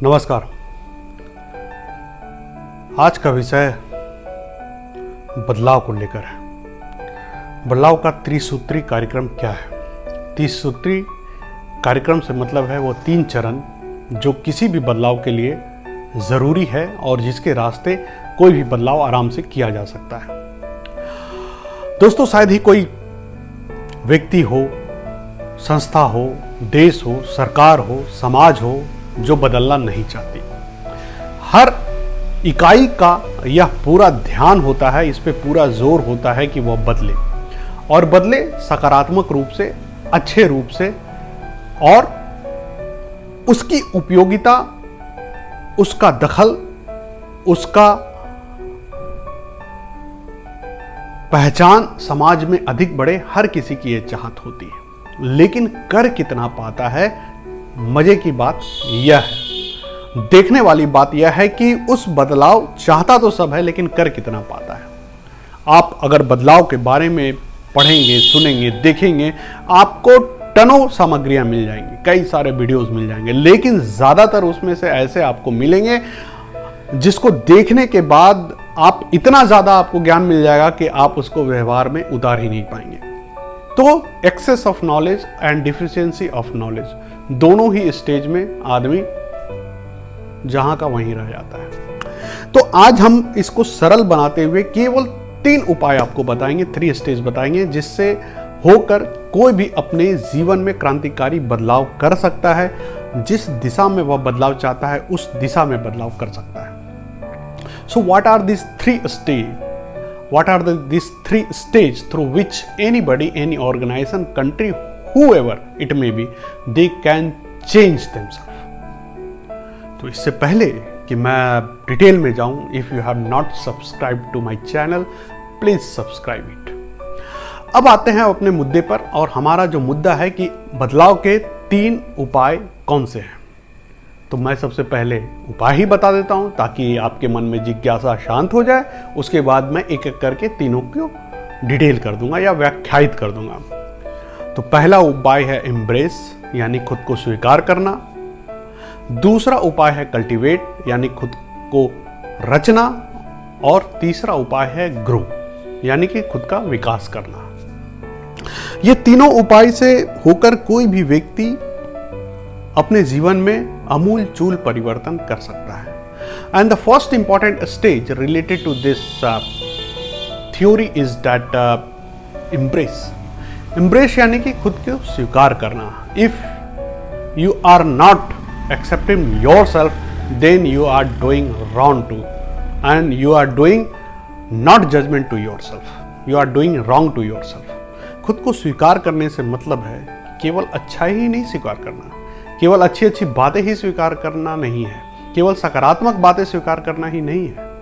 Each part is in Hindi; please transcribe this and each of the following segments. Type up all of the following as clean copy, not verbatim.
नमस्कार। आज का विषय बदलाव को लेकर है। बदलाव का त्रिसूत्री कार्यक्रम क्या है? त्रिसूत्री कार्यक्रम से मतलब है वो 3 चरण जो किसी भी बदलाव के लिए ज़रूरी है और जिसके रास्ते कोई भी बदलाव आराम से किया जा सकता है। दोस्तों, शायद ही कोई व्यक्ति हो, संस्था हो, देश हो, सरकार हो, समाज हो जो बदलना नहीं चाहती। हर इकाई का यह पूरा ध्यान होता है, इस पे पूरा जोर होता है कि वह बदले और बदले सकारात्मक रूप से, अच्छे रूप से, और उसकी उपयोगिता, उसका दखल, उसका पहचान समाज में अधिक बढ़े, हर किसी की यह चाहत होती है। लेकिन कर कितना पाता है, मजे की बात यह है, देखने वाली बात यह है कि उस बदलाव चाहता तो सब है लेकिन कर कितना पाता है। आप अगर बदलाव के बारे में पढ़ेंगे, सुनेंगे, देखेंगे, आपको टनों सामग्रियां मिल जाएंगी, कई सारे वीडियोस मिल जाएंगे, लेकिन ज़्यादातर उसमें से ऐसे आपको मिलेंगे जिसको देखने के बाद आप इतना ज़्यादा आपको ज्ञान मिल जाएगा कि आप उसको व्यवहार में उतार ही नहीं पाएंगे। तो excess of knowledge and deficiency of knowledge, दोनों ही स्टेज में आदमी जहां का वहीं रह जाता है। तो आज हम इसको सरल बनाते हुए केवल 3 उपाय आपको बताएंगे, 3 स्टेज बताएंगे, जिससे होकर कोई भी अपने जीवन में क्रांतिकारी बदलाव कर सकता है। जिस दिशा में वह बदलाव चाहता है उस दिशा में बदलाव कर सकता है। So what are this 3 stage? What are these 3 stages through which anybody, any organization, country, whoever it may be, they can change themselves? तो इससे पहले कि मैं डिटेल में जाऊं, if you have not subscribed to my channel, please subscribe it. अब आते हैं अपने मुद्दे पर, और हमारा जो मुद्दा है कि बदलाव के 3 उपाय कौन से हैं। तो मैं सबसे पहले उपाय ही बता देता हूं ताकि आपके मन में जिज्ञासा शांत हो जाए। उसके बाद मैं एक एक करके तीनों को डिटेल कर दूंगा या व्याख्यायित कर दूंगा। तो पहला उपाय है एम्ब्रेस, यानी खुद को स्वीकार करना। दूसरा उपाय है कल्टीवेट, यानी खुद को रचना। और तीसरा उपाय है ग्रो, यानी कि खुद का विकास करना। ये तीनों उपाय से होकर कोई भी व्यक्ति अपने जीवन में अमूल चूल परिवर्तन कर सकता है। And the first important stage related to this theory is that embrace. Embrace यानी कि खुद को स्वीकार करना। If you are not accepting yourself, then you are doing wrong to, and you are doing not judgement to yourself, you are doing wrong to yourself. खुद को स्वीकार करने से मतलब है केवल अच्छा ही नहीं स्वीकार करना, केवल अच्छी अच्छी बातें ही स्वीकार करना नहीं है, केवल सकारात्मक बातें स्वीकार करना ही नहीं है।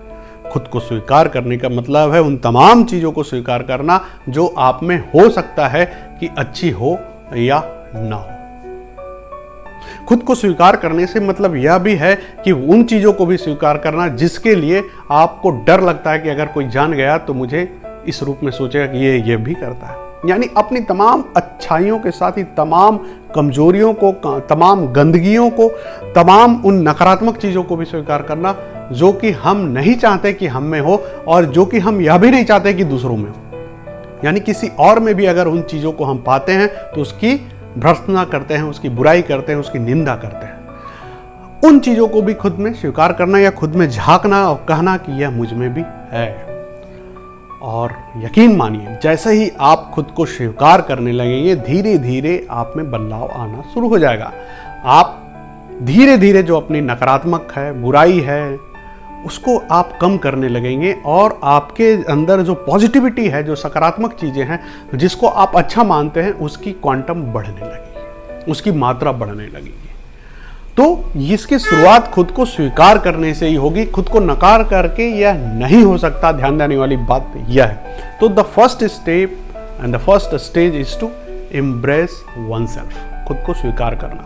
खुद को स्वीकार करने का मतलब है उन तमाम चीज़ों को स्वीकार करना जो आप में हो सकता है कि अच्छी हो या ना हो। खुद को स्वीकार करने से मतलब यह भी है कि उन चीज़ों को भी स्वीकार करना जिसके लिए आपको डर लगता है कि अगर कोई जान गया तो मुझे इस रूप में सोचेगा कि ये भी करता है। यानी अपनी तमाम अच्छाइयों के साथ ही तमाम कमजोरियों को, तमाम गंदगियों को, तमाम उन नकारात्मक चीज़ों को भी स्वीकार करना जो कि हम नहीं चाहते कि हम में हो और जो कि हम यह भी नहीं चाहते कि दूसरों में हो। यानी किसी और में भी अगर उन चीज़ों को हम पाते हैं तो उसकी भर्त्सना करते हैं, उसकी बुराई करते हैं, उसकी निंदा करते हैं। उन चीज़ों को भी खुद में स्वीकार करना या खुद में झांकना और कहना कि यह मुझ में भी है। और यकीन मानिए, जैसे ही आप खुद को स्वीकार करने लगेंगे, धीरे धीरे आप में बदलाव आना शुरू हो जाएगा। आप धीरे धीरे जो अपनी नकारात्मक है, बुराई है, उसको आप कम करने लगेंगे और आपके अंदर जो पॉजिटिविटी है, जो सकारात्मक चीज़ें हैं, जिसको आप अच्छा मानते हैं, उसकी क्वांटम बढ़ने लगेगी, उसकी मात्रा बढ़ने लगेगी। तो इसकी शुरुआत खुद को स्वीकार करने से ही होगी। खुद को नकार करके यह नहीं हो सकता। ध्यान देने वाली बात यह है। तो the first step and the first stage is to embrace oneself, खुद को स्वीकार करना।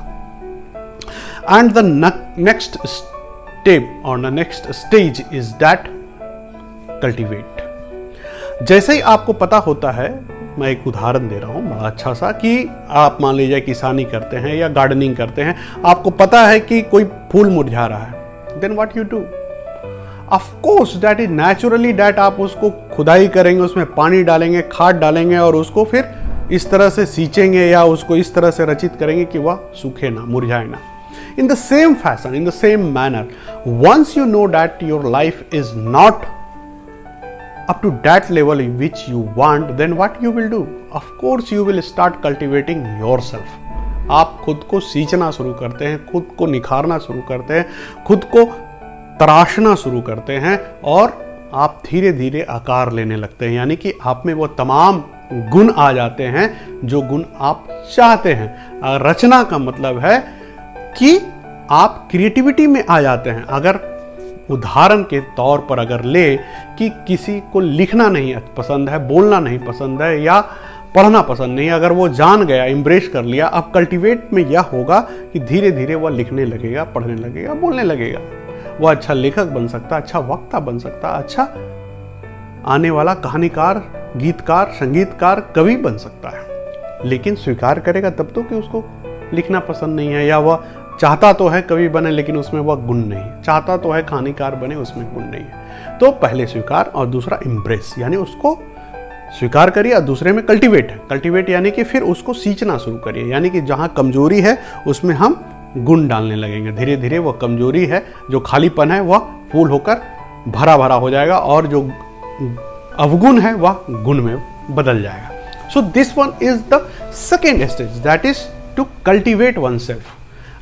एंड द नेक्स्ट स्टेप और the next stage is that cultivate. जैसे ही आपको पता होता है मैं एक उदाहरण दे रहा हूँ बड़ा अच्छा सा, कि आप मान लीजिए किसानी करते हैं या गार्डनिंग करते हैं, आपको पता है कि कोई फूल मुरझा रहा है, then what you do? Of course that is naturally that आप उसको खुदाई करेंगे, उसमें पानी डालेंगे, खाद डालेंगे और उसको फिर इस तरह से सींचेंगे या उसको इस तरह से रचित करेंगे कि वह सूखे ना, मुरझाए ना। In the same fashion, in the same manner, once you know that your life is not up to that level in which you want, then what you will do? Of course, you will start cultivating yourself. आप खुद को सींचना शुरू करते हैं, खुद को निखारना शुरू करते हैं, खुद को तराशना शुरू करते हैं और आप धीरे धीरे आकार लेने लगते हैं, यानी कि आप में वो तमाम गुण आ जाते हैं जो गुण आप चाहते हैं। रचना का मतलब है कि आप क्रिएटिविटी में आ जाते हैं। अगर उदाहरण के तौर पर अगर ले कि किसी को लिखना नहीं पसंद है, बोलना नहीं पसंद है या पढ़ना पसंद नहीं, अगर वो जान गया, एम्ब्रेस कर लिया, अब कल्टीवेट में यह होगा कि धीरे धीरे वह लिखने लगेगा, पढ़ने लगेगा, बोलने लगेगा। वह अच्छा लेखक बन सकता, अच्छा वक्ता बन सकता, अच्छा आने वाला कहानीकार, गीतकार, संगीतकार, कवि बन सकता है। लेकिन स्वीकार करेगा तब तो कि उसको लिखना पसंद नहीं है, या वह चाहता तो है कवि बने लेकिन उसमें वह गुण नहीं, चाहता तो है कहानीकार बने, उसमें गुण नहीं है। तो पहले स्वीकार और दूसरा इम्प्रेस, यानी उसको स्वीकार करिए और दूसरे में कल्टीवेट है। कल्टीवेट यानी कि फिर उसको सींचना शुरू करिए, यानी कि जहाँ कमजोरी है उसमें हम गुण डालने लगेंगे। धीरे धीरे वह कमजोरी है, जो खालीपन है, वह फूल होकर भरा भरा हो जाएगा और जो अवगुण है वह गुण में बदल जाएगा। So this one is the second stage, that is to cultivate oneself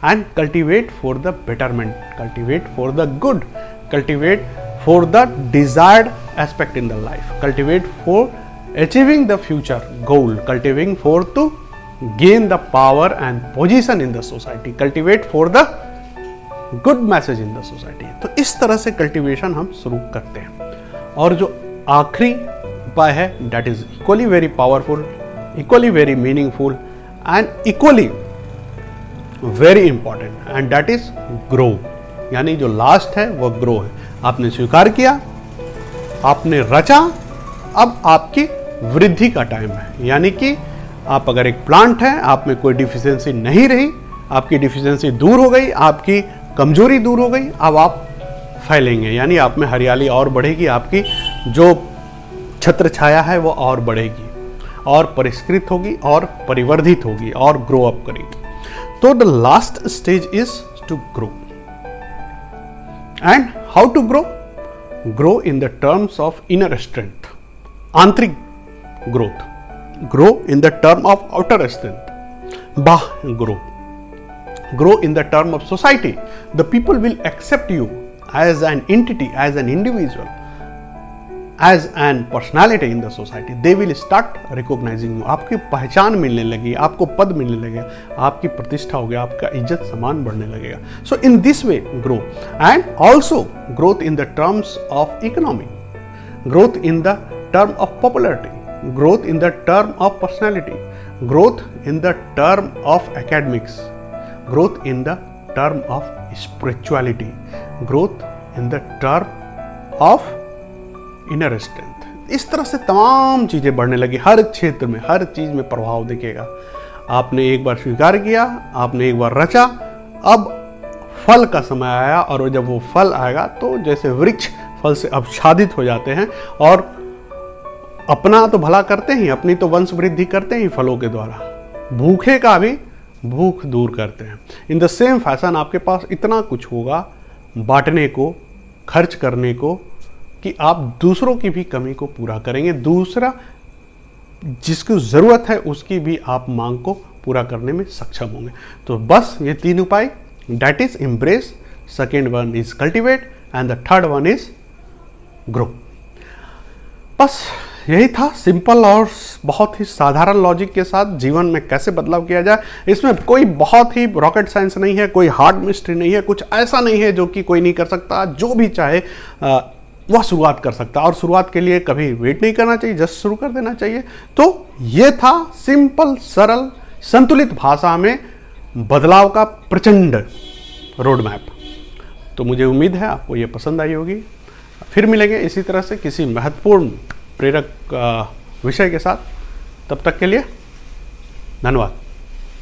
and cultivate for the betterment, cultivate for the good, cultivate for the desired aspect in the life, cultivate for achieving the future goal, cultivating for to gain the power and position in the society, cultivate for the good message in the society। तो इस तरह से कल्टीवेशन हम शुरू करते हैं। और जो आखिरी उपाय है, that is equally very powerful, equally very meaningful and equally very important, and that is grow. यानी जो लास्ट है वह ग्रो है। आपने स्वीकार किया, आपने रचा, अब आपकी वृद्धि का टाइम है। यानी कि आप अगर एक प्लांट है, आप में कोई डिफिशियंसी नहीं रही, आपकी डिफिशियंसी दूर हो गई, आपकी कमजोरी दूर हो गई, अब आप फैलेंगे, यानी आप में हरियाली और बढ़ेगी, आपकी जो छत्र छाया है वो और बढ़ेगी और परिष्कृत होगी और परिवर्धित होगी और ग्रो अप करेगी। So the last stage is to grow. And how to grow? Grow in the terms of inner strength, आंतरिक growth. Grow in the term of outer strength, बाह्य grow. Grow in the term of society. The people will accept you as an entity, as an individual, as an personality in the society. They will start recognizing you. आपकी पहचान मिलने लगी, आपको पद मिलने लगेगा, आपकी प्रतिष्ठा हो गया, आपका इज्जत सम्मान बढ़ने लगेगा। So in this way grow, and also growth in the terms of economy, growth in the term of popularity, growth in the term of personality, growth in the term of academics, growth in the term of spirituality, growth in the term of inner strength. इस तरह से तमाम चीज़ें बढ़ने लगी, हर क्षेत्र में, हर चीज़ में प्रभाव दिखेगा। आपने एक बार स्वीकार किया, आपने एक बार रचा, अब फल का समय आया, और जब वो फल आएगा तो जैसे वृक्ष फल से आच्छादित हो जाते हैं और अपना तो भला करते ही, अपनी तो वंश वृद्धि करते ही फलों के द्वारा, भूखे का भी भूख दूर करते हैं। इन द सेम फैशन आपके पास इतना कुछ होगा बांटने को, खर्च करने को, कि आप दूसरों की भी कमी को पूरा करेंगे, दूसरा जिसको ज़रूरत है उसकी भी आप मांग को पूरा करने में सक्षम होंगे। तो बस ये तीन उपाय, that is embrace, second one is cultivate and the third one is grow. बस यही था, सिंपल और बहुत ही साधारण लॉजिक के साथ जीवन में कैसे बदलाव किया जाए। इसमें कोई बहुत ही रॉकेट साइंस नहीं है, कोई हार्ड मिस्ट्री नहीं है, कुछ ऐसा नहीं है जो कि कोई नहीं कर सकता। जो भी चाहे वह शुरुआत कर सकता, और शुरुआत के लिए कभी वेट नहीं करना चाहिए, जस्ट शुरू कर देना चाहिए। तो ये था सिंपल, सरल, संतुलित भाषा में बदलाव का प्रचंड रोड मैप। तो मुझे उम्मीद है आपको ये पसंद आई होगी। फिर मिलेंगे इसी तरह से किसी महत्वपूर्ण प्रेरक विषय के साथ। तब तक के लिए धन्यवाद।